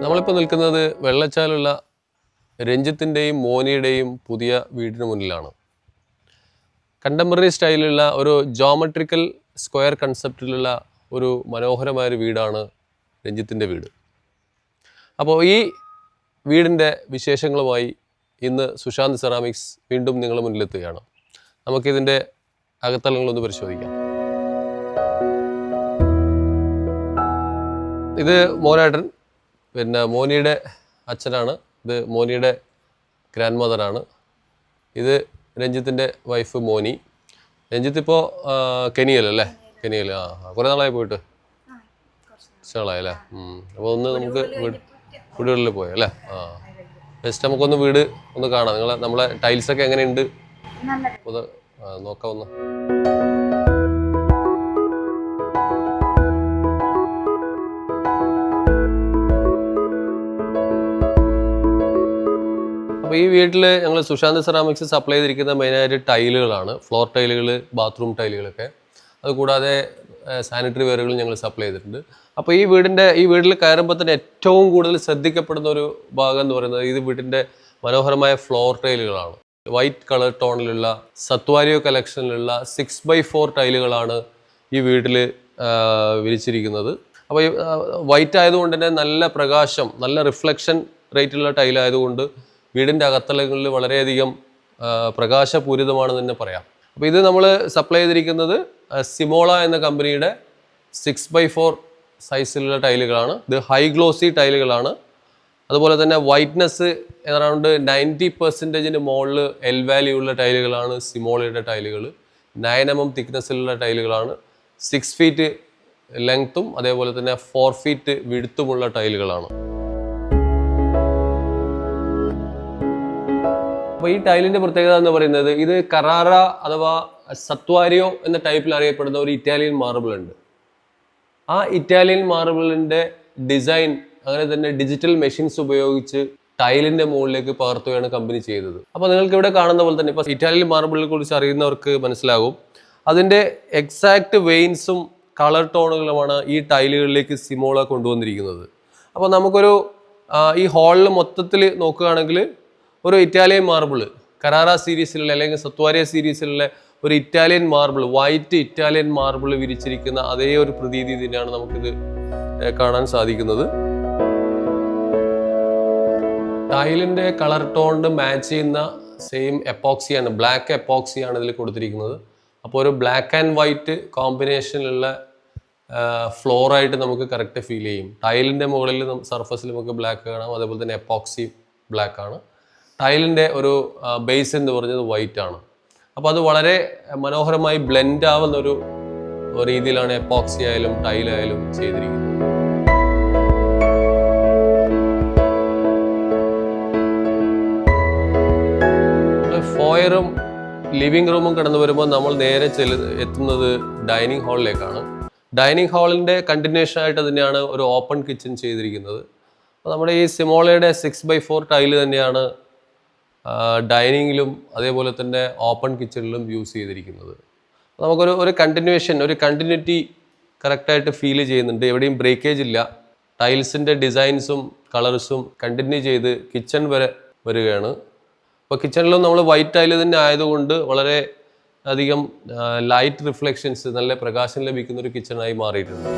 നമ്മളിപ്പോൾ നിൽക്കുന്നത് വെള്ളച്ചാലുള്ള രഞ്ജിത്തിൻ്റെയും മോനിയുടെയും പുതിയ വീടിന് മുന്നിലാണ്. കണ്ടംപററി സ്റ്റൈലിലുള്ള ഒരു ജോമെട്രിക്കൽ സ്ക്വയർ കൺസെപ്റ്റിലുള്ള ഒരു മനോഹരമായൊരു വീടാണ് രഞ്ജിത്തിൻ്റെ വീട്. അപ്പോൾ ഈ വീടിൻ്റെ വിശേഷങ്ങളുമായി ഇന്ന് സുശാന്ത് സെറാമിക്സ് വീണ്ടും നിങ്ങളുടെ മുന്നിലെത്തുകയാണ്. നമുക്കിതിൻ്റെ അകത്തളങ്ങളൊന്ന് പരിശോധിക്കാം. ഇത് മോനേട്ടൻ, പിന്നെ മോനിയുടെ അച്ഛനാണ്. ഇത് മോനിയുടെ ഗ്രാൻഡ് മദറാണ്. ഇത് രഞ്ജിത്തിൻ്റെ വൈഫ് മോനി. രഞ്ജിത്ത് ഇപ്പോൾ കെനിയല്ലേ? കെനിയൽ. കുറേ നാളായി പോയിട്ട്? നാളായല്ലേ? അപ്പോൾ ഒന്ന് നമുക്ക് വീടുകളിൽ പോയല്ലേ? ജസ്റ്റ് നമുക്കൊന്ന് വീട് ഒന്ന് കാണാം. നമ്മളെ ടൈൽസൊക്കെ എങ്ങനെയുണ്ട് ഒന്ന് നോക്കാം ഒന്ന്. അപ്പോൾ ഈ വീട്ടിൽ ഞങ്ങൾ സുശാന്ത് സെറാമിക്സ് സപ്ലൈ ചെയ്തിരിക്കുന്ന മെയിനായിട്ട് ടൈലുകളാണ്. ഫ്ലോർ ടൈലുകൾ, ബാത്റൂം ടൈലുകളൊക്കെ. അതുകൂടാതെ സാനിറ്ററി വെയറുകൾ ഞങ്ങൾ സപ്ലൈ ചെയ്തിട്ടുണ്ട്. അപ്പോൾ ഈ വീട്ടിൽ കയറുമ്പോൾ തന്നെ ഏറ്റവും കൂടുതൽ ശ്രദ്ധിക്കപ്പെടുന്ന ഒരു ഭാഗം എന്ന് പറയുന്നത് ഈ വീടിൻ്റെ മനോഹരമായ ഫ്ലോർ ടൈലുകളാണ്. വൈറ്റ് കളർ ടോണിലുള്ള സത്വാരിയോ കളക്ഷനിലുള്ള 6x4 ടൈലുകളാണ് ഈ വീട്ടിൽ വിരിച്ചിരിക്കുന്നത്. അപ്പോൾ ഈ വൈറ്റ് ആയതുകൊണ്ട് തന്നെ നല്ല പ്രകാശം, നല്ല റിഫ്ലക്ഷൻ റേറ്റുള്ള ടൈലായതുകൊണ്ട് വീടിൻ്റെ അകത്തളങ്ങളിൽ വളരെയധികം പ്രകാശപൂരിതമാണെന്ന് തന്നെ പറയാം. അപ്പോൾ ഇത് നമ്മൾ സപ്ലൈ ചെയ്തിരിക്കുന്നത് സിമോള എന്ന കമ്പനിയുടെ 6x4 സൈസിലുള്ള ടൈലുകളാണ്. ഇത് ഹൈ ഗ്ലോസി ടൈലുകളാണ്. അതുപോലെ തന്നെ വൈറ്റ്നെസ് അറൗണ്ട് 90% മുകളിൽ എൽ വാല്യൂ ഉള്ള ടൈലുകളാണ് സിമോളയുടെ ടൈലുകൾ. 9 mm തിക്നെസ്സിലുള്ള ടൈലുകളാണ്. 6 feet ലെങ്ത്തും അതേപോലെ തന്നെ 4 feet വിഡ്ത്തുമുള്ള ടൈലുകളാണ്. അപ്പോൾ ഈ ടൈലിൻ്റെ പ്രത്യേകത എന്ന് പറയുന്നത് ഇത് കറാറ അഥവാ സത്വാരിയോ എന്ന ടൈപ്പിൽ അറിയപ്പെടുന്ന ഒരു ഇറ്റാലിയൻ മാർബിൾ ഉണ്ട്. ആ ഇറ്റാലിയൻ മാർബിളിൻ്റെ ഡിസൈൻ അങ്ങനെ തന്നെ ഡിജിറ്റൽ മെഷീൻസ് ഉപയോഗിച്ച് ടൈലിൻ്റെ മുകളിലേക്ക് പകർത്തുകയാണ് കമ്പനി ചെയ്തത്. അപ്പോൾ നിങ്ങൾക്ക് ഇവിടെ കാണുന്ന പോലെ തന്നെ ഇപ്പോൾ ഇറ്റാലിയൻ മാർബിളിനെ കുറിച്ച് അറിയുന്നവർക്ക് മനസ്സിലാകും. അതിൻ്റെ എക്സാക്റ്റ് വെയിൻസും കളർ ടോണുകളുമാണ് ഈ ടൈലുകളിലേക്ക് സിമോള കൊണ്ടുവന്നിരിക്കുന്നത്. അപ്പോൾ നമുക്കൊരു ഈ ഹാളിൽ മൊത്തത്തിൽ നോക്കുകയാണെങ്കിൽ ഒരു ഇറ്റാലിയൻ മാർബിൾ, കരാറ സീരീസിലുള്ള അല്ലെങ്കിൽ സത്വാരിയ സീരീസിലുള്ള ഒരു Italian marble, white Italian marble വിരിച്ചിരിക്കുന്ന അതേ ഒരു പ്രതീതി തന്നെയാണ് നമുക്കിത് കാണാൻ സാധിക്കുന്നത്. ടൈലിൻ്റെ കളർ ടോണിന് മാച്ച് ചെയ്യുന്ന സെയിം എപ്പോക്സിയാണ്, ബ്ലാക്ക് എപ്പോക്സിയാണ് ഇതിൽ കൊടുത്തിരിക്കുന്നത്. അപ്പോൾ ഒരു ബ്ലാക്ക് ആൻഡ് വൈറ്റ് കോമ്പിനേഷനിലുള്ള ഫ്ലോറായിട്ട് നമുക്ക് കറക്റ്റ് ഫീൽ ചെയ്യും. ടൈലിൻ്റെ മുകളിൽ സർഫസിൽ നമുക്ക് ബ്ലാക്ക് കാണാം, അതേപോലെ തന്നെ എപ്പോക്സി ബ്ലാക്ക് ആണ്. ടൈലിൻ്റെ ഒരു ബേസ് എന്ന് പറഞ്ഞത് വൈറ്റ് ആണ്. അപ്പോൾ അത് വളരെ മനോഹരമായി ബ്ലെൻഡ് ആവുന്ന ഒരു രീതിയിലാണ് എപ്പോക്സി ആയാലും ടൈലായാലും ചെയ്തിരിക്കുന്നത്. ഫോയറും ലിവിംഗ് റൂമും കടന്നു വരുമ്പോൾ നമ്മൾ നേരെ എത്തുന്നത് ഡൈനിങ് ഹാളിലേക്കാണ്. ഡൈനിങ് ഹാളിൻ്റെ കണ്ടിന്യൂഷൻ ആയിട്ട് തന്നെയാണ് ഒരു ഓപ്പൺ കിച്ചൺ ചെയ്തിരിക്കുന്നത്. അപ്പോൾ നമ്മുടെ ഈ സിമോളയുടെ 6x4 ടൈല് തന്നെയാണ് ഡൈനിങ്ങിലും അതേപോലെ തന്നെ ഓപ്പൺ കിച്ചണിലും യൂസ് ചെയ്തിരിക്കുന്നത്. നമുക്കൊരു കണ്ടിന്യൂറ്റി കറക്റ്റായിട്ട് ഫീൽ ചെയ്യുന്നുണ്ട്. എവിടെയും ബ്രേക്കേജ് ഇല്ല. ടൈൽസിൻ്റെ ഡിസൈൻസും കളേഴ്സും കണ്ടിന്യൂ ചെയ്ത് കിച്ചൺ വരെ വരികയാണ്. അപ്പോൾ കിച്ചണിലും നമ്മൾ വൈറ്റ് ടൈല് തന്നെ ആയതുകൊണ്ട് വളരെ അധികം ലൈറ്റ് റിഫ്ലക്ഷൻസ്, നല്ല പ്രകാശം ലഭിക്കുന്ന ഒരു കിച്ചണായി മാറിയിട്ടുണ്ട്.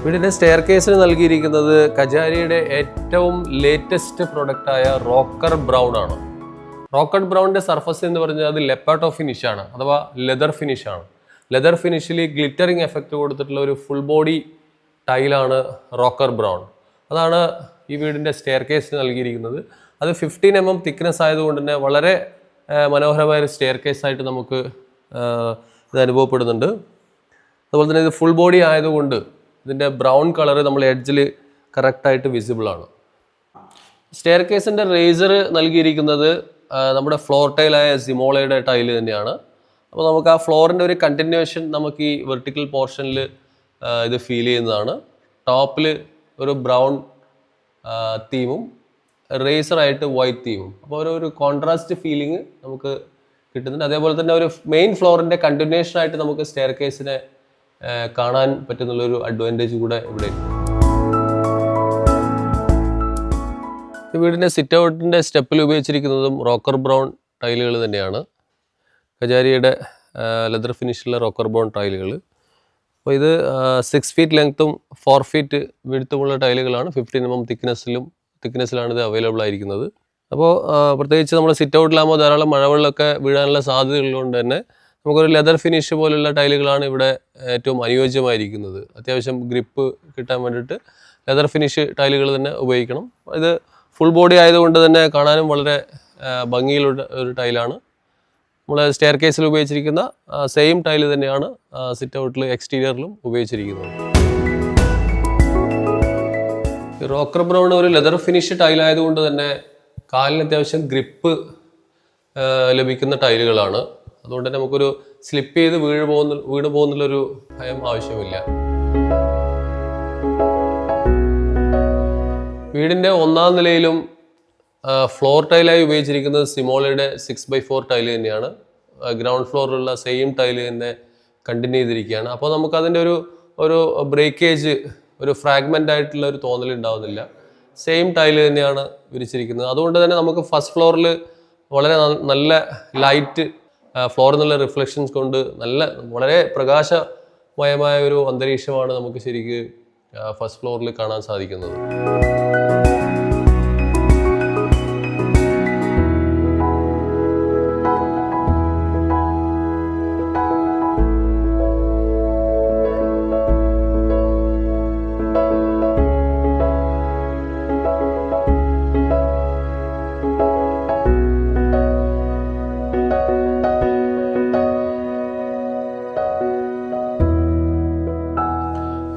വീടിൻ്റെ സ്റ്റെയർ കേസിന് നൽകിയിരിക്കുന്നത് കജാരിയുടെ ഏറ്റവും ലേറ്റസ്റ്റ് പ്രൊഡക്റ്റായ റോക്കർ ബ്രൗൺ ആണ്. റോക്കർ ബ്രൗണിൻ്റെ സർഫസ് എന്ന് പറഞ്ഞാൽ അത് ലെപ്പാട്ടോ ഫിനിഷാണ്, അഥവാ ലെതർ ഫിനിഷാണ്. ലെതർ ഫിനിഷിൽ ഗ്ലിറ്ററിങ് എഫക്റ്റ് കൊടുത്തിട്ടുള്ള ഒരു ഫുൾ ബോഡി ടൈലാണ് റോക്കർ ബ്രൗൺ. അതാണ് ഈ വീടിൻ്റെ സ്റ്റെയർ കേസിന് നൽകിയിരിക്കുന്നത്. അത് 15 mm തിക്നെസ് ആയതുകൊണ്ട് തന്നെ വളരെ മനോഹരമായ ഒരു സ്റ്റെയർ കേസായിട്ട് നമുക്ക് ഇത് അനുഭവപ്പെടുന്നുണ്ട്. അതുപോലെ തന്നെ ഇത് ഫുൾ ബോഡി ആയതുകൊണ്ട് ഇതിൻ്റെ ബ്രൗൺ കളർ നമ്മൾ എഡ്ജിൽ കറക്റ്റായിട്ട് വിസിബിൾ ആണ്. സ്റ്റെയർ കേസിൻ്റെ റേസർ നൽകിയിരിക്കുന്നത് നമ്മുടെ ഫ്ലോർ ടൈലായ സിമോളയുടെ ടൈല് തന്നെയാണ്. അപ്പോൾ നമുക്ക് ആ ഫ്ലോറിൻ്റെ ഒരു കണ്ടിന്യൂഷൻ നമുക്ക് ഈ വെർട്ടിക്കൽ പോർഷനിൽ ഇത് ഫീൽ ചെയ്യുന്നതാണ്. ടോപ്പിൽ ഒരു ബ്രൗൺ തീമും റേസറായിട്ട് വൈറ്റ് തീമും. അപ്പോൾ ഒരു കോൺട്രാസ്റ്റ് ഫീലിംഗ് നമുക്ക് കിട്ടുന്നുണ്ട്. അതേപോലെ തന്നെ ഒരു മെയിൻ ഫ്ലോറിൻ്റെ കണ്ടിന്യൂഷൻ ആയിട്ട് നമുക്ക് സ്റ്റെയർ കേസിനെ കാണാൻ പറ്റുന്നുള്ളൊരു അഡ്വാൻറ്റേജ് കൂടെ ഇവിടെ ഉണ്ട്. ഈ വീടിൻ്റെ സിറ്റ് ഔട്ടിൻ്റെ സ്റ്റെപ്പിൽ ഉപയോഗിച്ചിരിക്കുന്നതും റോക്കർ ബ്രൗൺ ടൈലുകൾ തന്നെയാണ്. കജാരിയുടെ ലെതർ ഫിനിഷുള്ള റോക്കർ ബ്രൗൺ ടൈലുകൾ. അപ്പോൾ ഇത് 6 feet ലെങ്ത്തും 4 feet വിഡ്ത്തുമുള്ള ടൈലുകളാണ്. 15 mm തിക്നെസ്സിലാണ് ഇത് അവൈലബിൾ ആയിരിക്കുന്നത്. അപ്പോൾ പ്രത്യേകിച്ച് നമ്മൾ സിറ്റ് ഔട്ടിലാകുമ്പോൾ ധാരാളം മഴവെള്ളമൊക്കെ വീഴാനുള്ള സാധ്യതകളുകൊണ്ട് തന്നെ നമുക്കൊരു ലെതർ ഫിനിഷ് പോലുള്ള ടൈലുകളാണ് ഇവിടെ ഏറ്റവും അനുയോജ്യമായിരിക്കുന്നത്. അത്യാവശ്യം ഗ്രിപ്പ് കിട്ടാൻ വേണ്ടിയിട്ട് ലെതർ ഫിനിഷ് ടൈലുകൾ തന്നെ ഉപയോഗിക്കണം. ഇത് ഫുൾ ബോഡി ആയതുകൊണ്ട് തന്നെ കാണാനും വളരെ ഭംഗിയുള്ള ഒരു ടൈലാണ്. നമ്മൾ സ്റ്റെയർ കേസിൽ ഉപയോഗിച്ചിരിക്കുന്ന സെയിം ടൈല് തന്നെയാണ് സിറ്റ് ഔട്ടിൽ എക്സ്റ്റീരിയറിലും ഉപയോഗിച്ചിരിക്കുന്നത്. റോക്കർ ബ്രൗൺ ഒരു ലെതർ ഫിനിഷ് ടൈലായതുകൊണ്ട് തന്നെ കാലിന് അത്യാവശ്യം ഗ്രിപ്പ് ലഭിക്കുന്ന ടൈലുകളാണ്. അതുകൊണ്ട് തന്നെ നമുക്കൊരു സ്ലിപ്പ് ചെയ്ത് വീണ് പോകുന്നുള്ളൊരു ഭയം ആവശ്യമില്ല. വീടിൻ്റെ 1ാം നിലയിലും ഫ്ലോർ ടൈലായി ഉപയോഗിച്ചിരിക്കുന്നത് സിമോളയുടെ 6x4 ടൈല് തന്നെയാണ്. ഗ്രൗണ്ട് ഫ്ലോറിലുള്ള സെയിം ടൈല് തന്നെ കണ്ടിന്യൂ ചെയ്തിരിക്കുകയാണ്. അപ്പോൾ നമുക്കതിൻ്റെ ഒരു ബ്രേക്കേജ്, ഒരു ഫ്രാഗ്മെൻ്റ് ആയിട്ടുള്ള ഒരു തോന്നൽ ഉണ്ടാവുന്നില്ല. സെയിം ടൈല് തന്നെയാണ് വിരിച്ചിരിക്കുന്നത്. അതുകൊണ്ട് തന്നെ നമുക്ക് ഫസ്റ്റ് ഫ്ലോറിൽ വളരെ നല്ല ലൈറ്റ്, ഫ്ലോറിൽ നിന്നുള്ള റിഫ്ലക്ഷൻസ് കൊണ്ട് വളരെ പ്രകാശമയമായ ഒരു അന്തരീക്ഷമാണ് നമുക്ക് ശരിക്ക് ഫസ്റ്റ് ഫ്ലോറിൽ കാണാൻ സാധിക്കുന്നത്.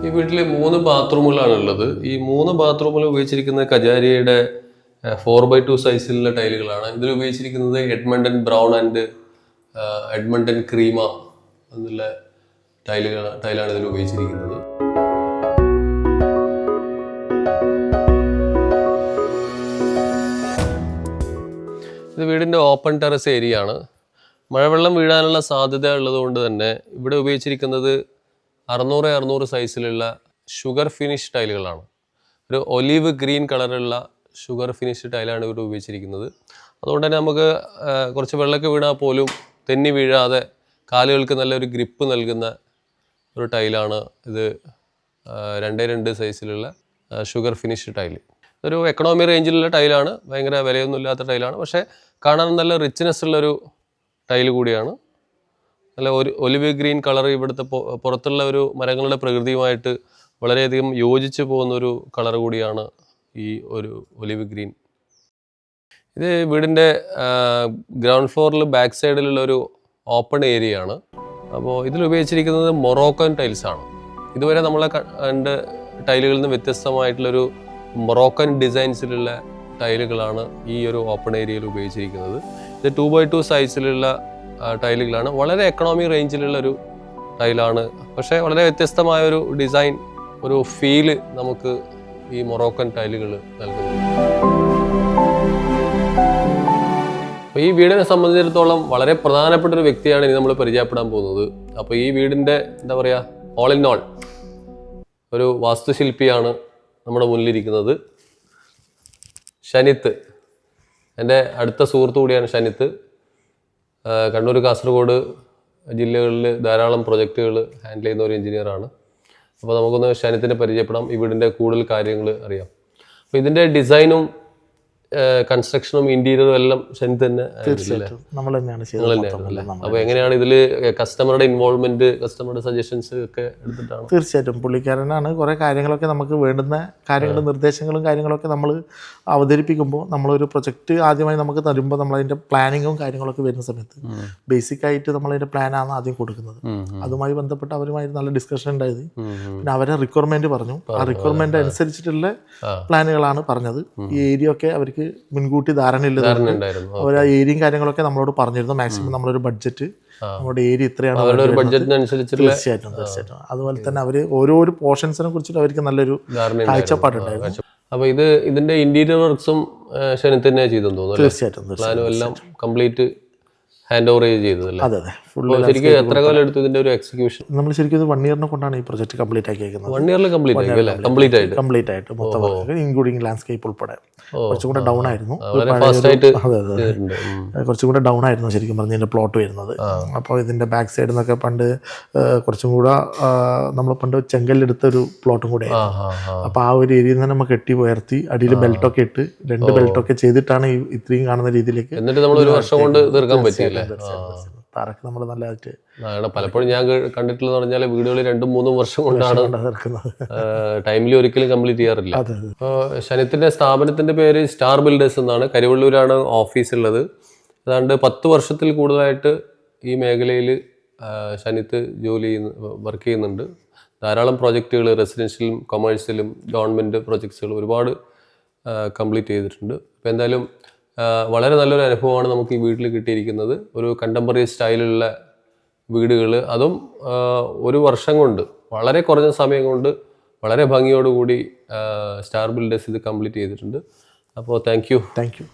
ഈ വീട്ടിൽ 3 ബാത്റൂമുകളാണ് ഉള്ളത്. ഈ 3 ബാത്റൂമുകൾ ഉപയോഗിച്ചിരിക്കുന്നത് കജാരിയുടെ 4x2 സൈസിലുള്ള ടൈലുകളാണ്. ഇതിൽ ഉപയോഗിച്ചിരിക്കുന്നത് Edmonton brown and Edmonton crema എന്നുള്ള ടൈലാണ് ഇതിൽ ഉപയോഗിച്ചിരിക്കുന്നത്. ഇത് വീടിൻ്റെ ഓപ്പൺ ടെറസ് ഏരിയ ആണ്. മഴവെള്ളം വീഴാനുള്ള സാധ്യത ഉള്ളതുകൊണ്ട് തന്നെ ഇവിടെ ഉപയോഗിച്ചിരിക്കുന്നത് 600x600 സൈസിലുള്ള ഷുഗർ ഫിനിഷ് ടൈലുകളാണ്. ഒരു ഒലീവ് ഗ്രീൻ കളറുള്ള ഷുഗർ ഫിനിഷ് ടൈലാണ് ഇവിടെ ഉപയോഗിച്ചിരിക്കുന്നത്. അതുകൊണ്ട് തന്നെ നമുക്ക് കുറച്ച് വെള്ളമൊക്കെ വീണാൽ പോലും തെന്നി വീഴാതെ കാലുകൾക്ക് നല്ലൊരു ഗ്രിപ്പ് നൽകുന്ന ഒരു ടൈലാണ് ഇത്. 2x2 സൈസിലുള്ള ഷുഗർ ഫിനിഷ് ടൈല്. ഇതൊരു എക്കണോമി റേഞ്ചിലുള്ള ടൈലാണ്. ഭയങ്കര വിലയൊന്നും ഇല്ലാത്ത ടൈലാണ്. പക്ഷേ കാണാൻ നല്ല റിച്ച്നെസ് ഉള്ളൊരു ടൈല് കൂടിയാണ്. നല്ല ഒലിവ് ഗ്രീൻ കളർ ഇവിടുത്തെ പുറത്തുള്ള ഒരു മരങ്ങളുടെ പ്രകൃതിയുമായിട്ട് വളരെയധികം യോജിച്ച് പോകുന്നൊരു കളർ കൂടിയാണ് ഈ ഒരു ഒലിവ് ഗ്രീൻ. ഇത് വീടിൻ്റെ ഗ്രൗണ്ട് ഫ്ലോറിൽ ബാക്ക് സൈഡിലുള്ള ഒരു ഓപ്പൺ ഏരിയ ആണ്. അപ്പോൾ ഇതിൽ ഉപയോഗിച്ചിരിക്കുന്നത് മൊറോക്കൻ ടൈൽസാണ്. ഇതുവരെ നമ്മളെ കണ്ട ടൈലുകളിൽ നിന്ന് വ്യത്യസ്തമായിട്ടുള്ളൊരു മൊറോക്കൻ ഡിസൈൻസിലുള്ള ടൈലുകളാണ് ഈ ഒരു ഓപ്പൺ ഏരിയയിൽ ഉപയോഗിച്ചിരിക്കുന്നത്. ഇത് 2x2 സൈസിലുള്ള ടൈലുകളാണ്. വളരെ എക്കണോമി റേഞ്ചിലുള്ളൊരു ടൈലാണ്. പക്ഷേ വളരെ വ്യത്യസ്തമായൊരു ഡിസൈൻ, ഒരു ഫീല് നമുക്ക് ഈ മൊറോക്കൻ ടൈലുകൾ നൽകുന്നു. അപ്പോൾ ഈ വീടിനെ സംബന്ധിച്ചിടത്തോളം വളരെ പ്രധാനപ്പെട്ട ഒരു വ്യക്തിയാണ് ഇനി നമ്മൾ പരിചയപ്പെടാൻ പോകുന്നത്. അപ്പോൾ ഈ വീടിൻ്റെ എന്താ പറയുക, ഓൾ ഇൻ ഓൾ ഒരു വാസ്തുശില്പിയാണ് നമ്മുടെ മുന്നിലിരിക്കുന്നത്. ഷനിത്ത്, എൻ്റെ അടുത്ത സുഹൃത്തു കൂടിയാണ് ഷനിത്ത്. കണ്ണൂർ, കാസർഗോഡ് ജില്ലകളിൽ ധാരാളം പ്രൊജക്റ്റുകൾ ഹാൻഡിൽ ചെയ്യുന്ന ഒരു എഞ്ചിനീയറാണ്. അപ്പോൾ നമുക്കൊന്ന് ഷനിത്തിനെ പരിചയപ്പെടാം, ഈ വീടിൻ്റെ കൂടുതൽ കാര്യങ്ങൾ അറിയാം. അപ്പോൾ ഇതിൻ്റെ ഡിസൈനും കൺസ്ട്രക്ഷനും ഇന്റീരിയറും എല്ലാം ഷനിത്ത് തന്നെ നമ്മൾ തന്നെയാണ്. അപ്പോൾ എങ്ങനെയാണ് ഇതിൽ കസ്റ്റമറുടെ ഇൻവോൾവ്മെന്റ്, കസ്റ്റമറുടെ സജഷൻസ് ഒക്കെ എടുത്തിട്ടാണ്? തീർച്ചയായിട്ടും പുള്ളിക്കാരനാണ് കുറേ കാര്യങ്ങളൊക്കെ നമുക്ക് വേണ്ടുന്ന കാര്യങ്ങളും നിർദ്ദേശങ്ങളും കാര്യങ്ങളൊക്കെ നമ്മൾ അവതരിപ്പിക്കുമ്പോൾ, നമ്മളൊരു പ്രൊജക്റ്റ് ആദ്യമായി നമുക്ക് തരുമ്പോൾ നമ്മളതിൻ്റെ പ്ലാനിങ്ങും കാര്യങ്ങളൊക്കെ വരുന്ന സമയത്ത് ബേസിക്കായിട്ട് നമ്മളതിൻ്റെ പ്ലാനാണ് ആദ്യം കൊടുക്കുന്നത്. അതുമായി ബന്ധപ്പെട്ട് അവരുമായി നല്ല ഡിസ്കഷൻ ഉണ്ടായത്. പിന്നെ അവരെ റിക്വയർമെന്റ് പറഞ്ഞു. ആ റിക്വയർമെന്റ് അനുസരിച്ചിട്ടുള്ള പ്ലാനുകളാണ് പറഞ്ഞത്. ഈ ഏരിയ ഒക്കെ അവർക്ക് മുൻകൂട്ടി ധാരണയില്ലായിരുന്നു. അവർ ആ ഏരിയയും കാര്യങ്ങളൊക്കെ നമ്മളോട് പറഞ്ഞിരുന്നു. മാക്സിമം നമ്മളൊരു ബഡ്ജറ്റ്, നമ്മുടെ ഏരിയ ഇത്രയാണ്. തീർച്ചയായിട്ടും. അതുപോലെ തന്നെ അവർ ഓരോ പോർഷൻസിനെ കുറിച്ചിട്ട് അവർക്ക് നല്ലൊരു കാഴ്ചപ്പാടുണ്ടായിരുന്നു. അപ്പോൾ ഇതിന്റെ ഇന്റീരിയർ വർക്ക്സും ഷനിത്ത് തന്നെ ചെയ്തെന്ന് തോന്നുന്നു. തീർച്ചയായിട്ടും പ്ലാനും എല്ലാം കംപ്ലീറ്റ് ഹാൻഡ് ഓവർ ചെയ്തതല്ലേ? അതെ അതെ ഫുൾ ശരിക്കും എത്ര കാലം എടുത്തു ഇതിന്റെ ഒരു എക്സിക്യൂഷൻ? നമ്മൾ ശരിക്കും ഇത് 1 ഇയറിനെ കൊണ്ടാണ് ഈ പ്രൊജക്ട് കംപ്ലീറ്റ് ആക്കിയേക്കുന്നത്. 1 ഇയറിൽ കംപ്ലീറ്റ് ആക്കി അല്ലേ? കംപ്ലീറ്റ് ആയിട്ട് മൊത്തം വർക്ക് ഇൻക്ലൂഡിങ് ലാൻഡ്സ്കേപ്പ് ഉൾപ്പെടെ. കുറച്ചും കൂടെ ഡൗൺ ആയിരുന്നു, വളരെ ഫാസ്റ്റ് ആയിട്ട് അതെ അതെ കുറച്ചും കൂടെ ഡൗൺ ആയിരുന്നു ശരിക്കും പറഞ്ഞ ഇതിന്റെ പ്ലോട്ട് വരുന്നത്. അപ്പോൾ ഇതിന്റെ ബാക്ക് സൈഡിൽ നിന്നൊക്കെ പണ്ട് കുറച്ചും കൂടെ നമ്മൾ പണ്ട് ചെങ്കല്ലെടുത്ത ഒരു പ്ലോട്ടും കൂടെ ആയിരുന്നു. അപ്പോൾ ആ ഒരു ഏരിയയിൽ നിന്ന് നമുക്ക് കെട്ടി ഉയർത്തി അടിയിൽ ബെൽറ്റൊക്കെ ഇട്ട് 2 ബെൽറ്റൊക്കെ ചെയ്തിട്ടാണ് ഈ ഇത്രയും കാണുന്ന രീതിയിലേക്ക്. എന്നിട്ട് നമ്മൾ 1 വർഷം കൊണ്ട് തീർക്കാൻ പറ്റിയില്ലേ? തറക്ക് നമ്മൾ നല്ലതായിട്ട് പലപ്പോഴും ഞാൻ കണ്ടിട്ടുള്ളത് പറഞ്ഞാൽ വീടുകൾ 2-3 വർഷം കൊണ്ടാണ് ടൈമിൽ ഒരിക്കലും കംപ്ലീറ്റ് ചെയ്യാറില്ല. അപ്പോൾ ഷനിത്തിന്റെ സ്ഥാപനത്തിന്റെ പേര് സ്റ്റാർ ബിൽഡേഴ്സ് എന്നാണ്. കരിവള്ളൂരാണ് ഓഫീസ് ഉള്ളത്. ഏതാണ്ട് 10 വർഷത്തിൽ കൂടുതലായിട്ട് ഈ മേഖലയിൽ ഷനിത്ത് വർക്ക് ചെയ്യുന്നുണ്ട്. ധാരാളം പ്രോജക്റ്റുകൾ റെസിഡൻഷ്യലും കൊമേഴ്സ്യലും ഗവൺമെൻറ് പ്രോജക്ട്സുകൾ ഒരുപാട് കംപ്ലീറ്റ് ചെയ്തിട്ടുണ്ട്. അപ്പോൾ എന്തായാലും വളരെ നല്ലൊരു അനുഭവമാണ് നമുക്ക് ഈ വീട്ടിൽ കിട്ടിയിരിക്കുന്നത്. ഒരു കണ്ടംപററി സ്റ്റൈലുള്ള വീടുകൾ, അതും 1 വർഷം കൊണ്ട്, വളരെ കുറഞ്ഞ സമയം കൊണ്ട് വളരെ ഭംഗിയോടുകൂടി സ്റ്റാർ ബിൽഡേഴ്സ് ഇത് കംപ്ലീറ്റ് ചെയ്തിട്ടുണ്ട്. അപ്പോൾ താങ്ക് യു. Thank you.